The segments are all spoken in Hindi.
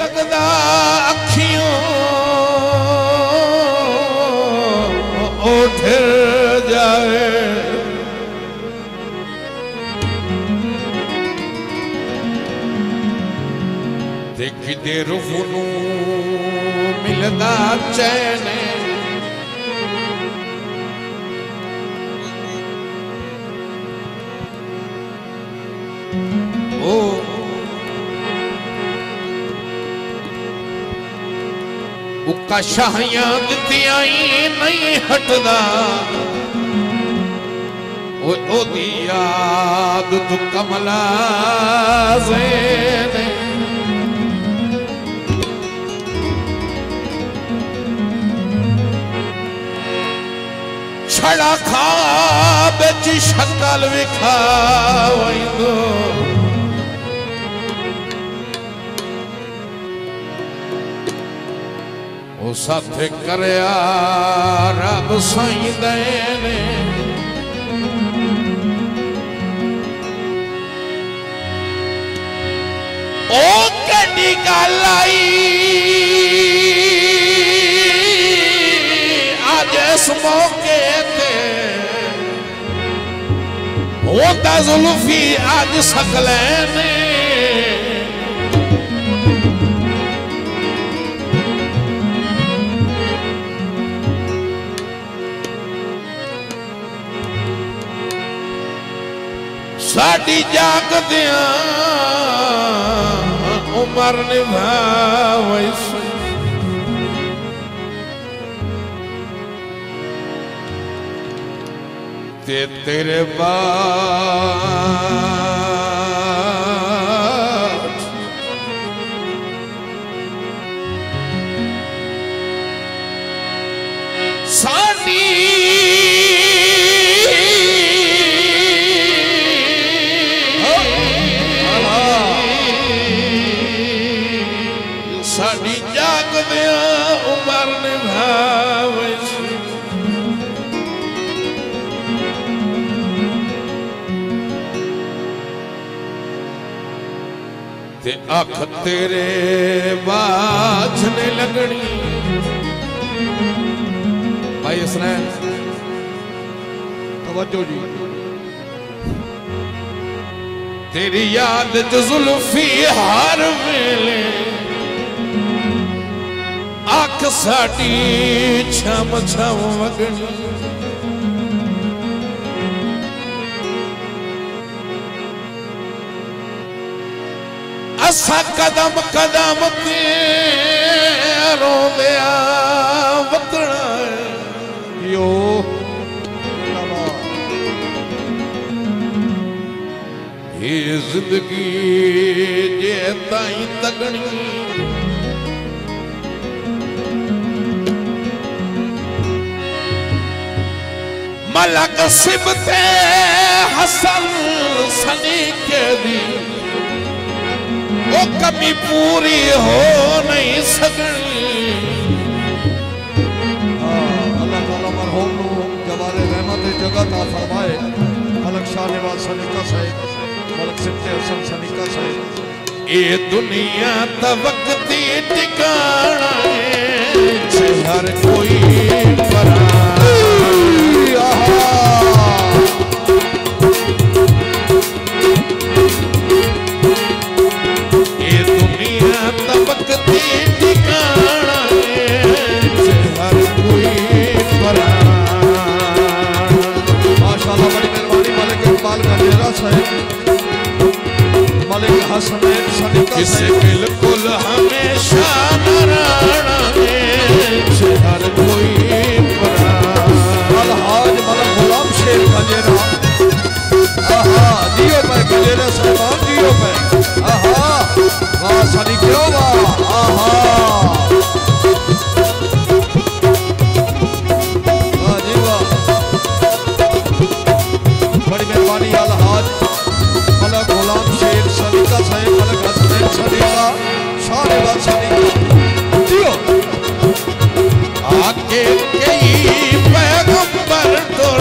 लगदा अखियों ओ ठिर जाए देखी दे रूह नू मिलदा चैन ओ उका शाहियां दित्तियां नहीं हटदा ओदी याद तू कमला ज़ेने छड़ा खाब च शक्ल विखावंदो ओ साथे करया रब साईं देने ओ कड़ी गल आई आज इस मौके ते होता जुल्फी आज सकलैने साड़ी जागदियां उमर निभावई ते तेरे बाद साड़ी साड़ी जागदियां उमर निभावे ते अख तेरे बाझने लगनी भाई इसने तवज्जो जी तेरी याद च जुल्फी हर वेले अख साडी छम छम वगनी असा कदम कदम ते रोंदिया वतना यो ये जिंदगी जे ताई तगनी मलक सिबते हसन सनीके दी वो कमी पूरी हो नहीं सकनी अल्लाह ताला मरहूम नू जवारे रहमत जगह ता फरमाए मलक शाह नवाज सनीका साहिब मलक सिबते हसन सनीका साहिब ये दुनिया ता वक्ती ठिकाना है हर कोई परा किसे बिल्कुल हमेशा नारायण हर कोई अलहाज मलक गुलाम शेर गजेरा आहा दियो पे गजेरा साहबान दियो पे आहा वाह सनी क्यों वाह आहा वाह जी वाह बड़ी मेहरबानी अलहाज मलक गुलाम शेर सनीका साहब मलक हसन सनीका शाह नवाज सनीका दियो आके कई पैगंबर तुर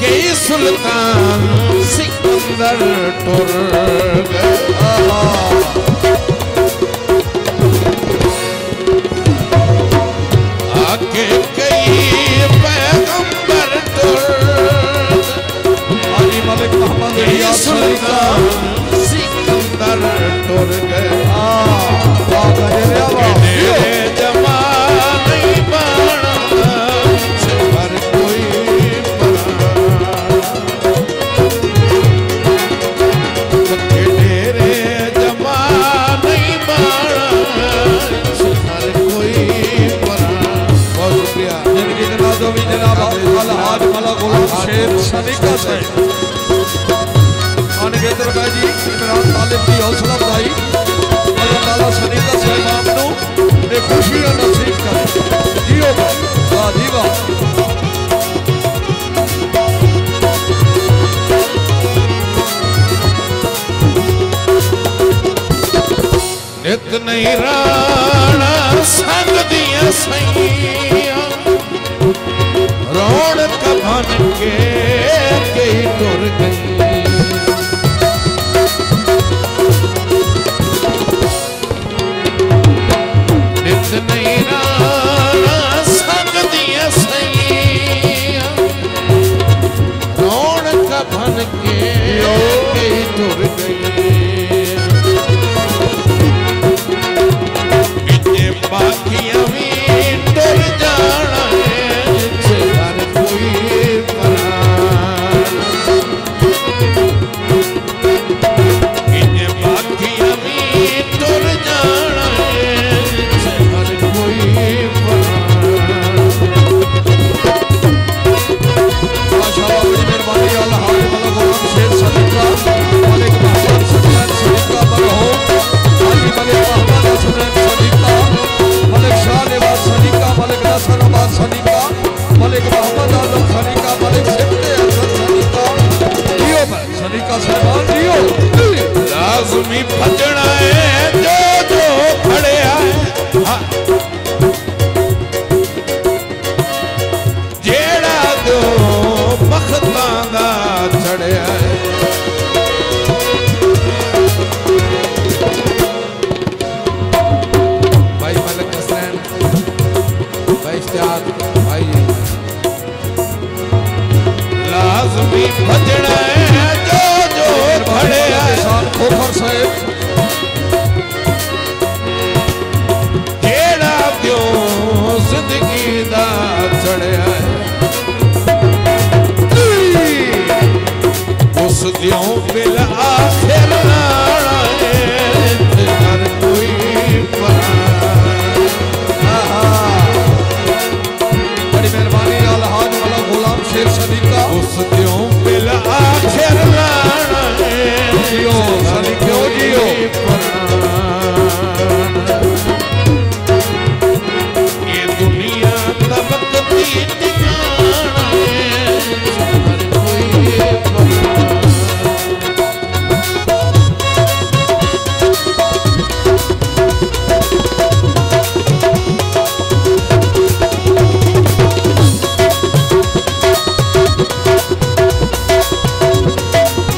कई सुल्तान सिकंदर सिकंदर टुर गए। आगे कई पैगंबर टुर हाजी मलिक मोहम्मद रियाज सुल्तान सिकंदर टुर गए। जमा नहीं बाणा हर कोई डेरे जमा नहीं बाणा हर कोई। बहुत शुक्रिया जिनकी जनाजों में जनाब अलहाज मौला गुलाम शेर सलीका से आने दरबार जी इमरान तालिब की हौसला अफजाई अल्लाह ताला सलीका साहिबान नू ये खुशियां नसीब करे। जियो वाह जी वाह। नित नहीं राणा संग दिया सैया रौनक बन के कई टुर गई। नित नहीं राणा संग दिया सैया रौनक बन के कई टुर गई। बाकियां भी टुर जाना है हर कोई बाकियां भी टुर जाना है हर कोई माशाअल्लाह बड़ी मेहरबानी अल्लाह हाज मौला गुलाम शेर सलीका मलिक मोहम्मद सल्लल्लाहु सलीका बरहो हाजी मलिक मोहम्मद हसन सलीका मलिक शाह नवाज सलीका मलिक नसर नवाज सलीका मलिक मोहम्मद आजम सलीका मलिक सिमते हसन सलीका जियो पर सलीका साहबान जियो। लाजमी भजना है जो खड़े आए जेड़ा दो बख्तां दा चढ़िया है। भाई मलिक हसन भाई इश्तियाक भाई लाजमी भजना है जो खड़े आए खोखर साहब जेड़ा क्यों जिंदगी दा चढ़िया है। उस दियों बिल आखिर लाना है हर कोई बड़ी मेहरबानी अलहाज मौला गुलाम शेर सलीका उस दियों बिल आखिर लाना है जियो सलीका जियो। ये दुनिया तबकती ठिकाना है हर कोई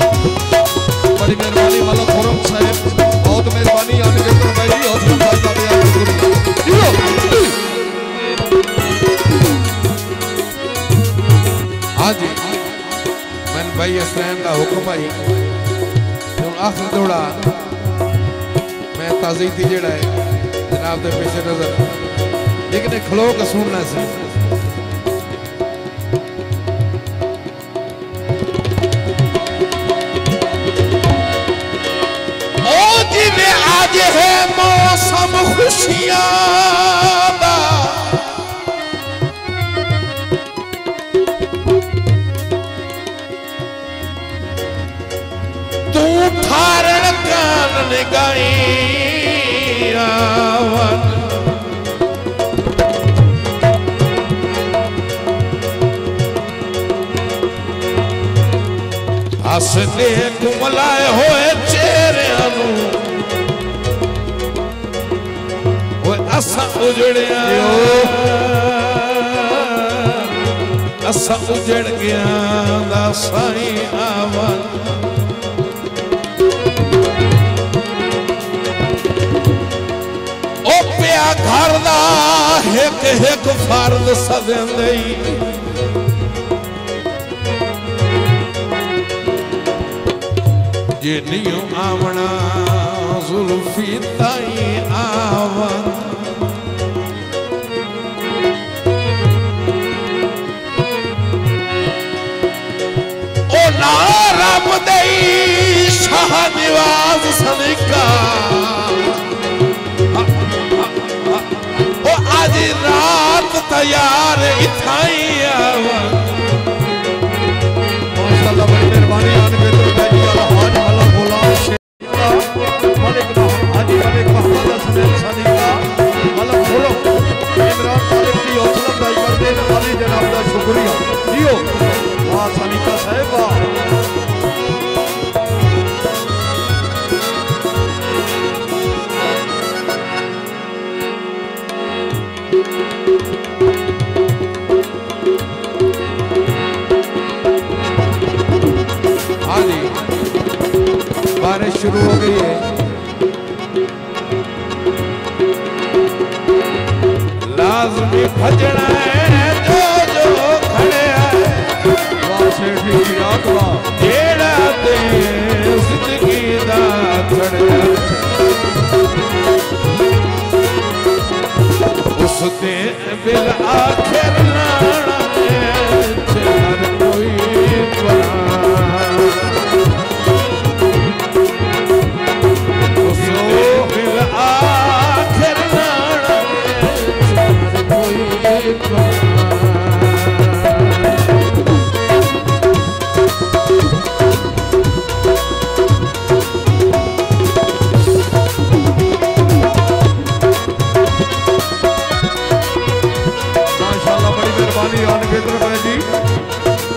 बड़ी मेहरबानी मौला खुरम साहब बहुत मेहरबानी आने के दरबार जी हौसला अफजाई का जियो। हाँ जी मैं भाई असलैन का हुक्म आई आखिर दौड़ा मैं ताज़ी थी जेड़ा है जनाब के पेश नजर लेकिन खलो के सुनना से आज है मौसम खुशियां दा तू ठारण कान निगाई आवन हसदे कुमलाए होए चेहरियां नू असा उजड़िया असा उजड़ गया दा साई आवन एक एक फर्द सदेंदे जे नियो आवना जुल्फी ताई आवन ओ नाराम दई शाह निवाज सनिका ओ आज रात तैयार इथाई आवन माशाअल्लाह बड़ी मेहरबानी आन के तो भाई अलहाज वाला गुलाम शेख मलिक हाजी मलिक मोहम्मद हसन सदीका मतलब बोलो इमरान तालिब की हौसला अफजाई करते हैं वाली जनाब का शुक्रिया जियो वाह सदीका साहिबा बारिश शुरू हो गई है। लाजमी भजना है जो जो खड़े है जेड़ा दे जिंदगी दा खड़े उस दे बिल आखिर नाना हर कोई बना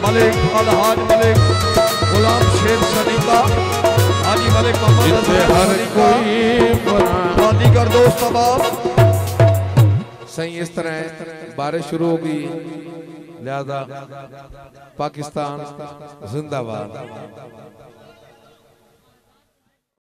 मलिक अलहाज मलिक गुलाम शेख सदीका हाजी मलिक मोहम्मद हसन सदीका दीगर दोस्त तमाम सही। इस तरह बारिश शुरू हो गई, लिहाजा पाकिस्तान जिंदाबाद।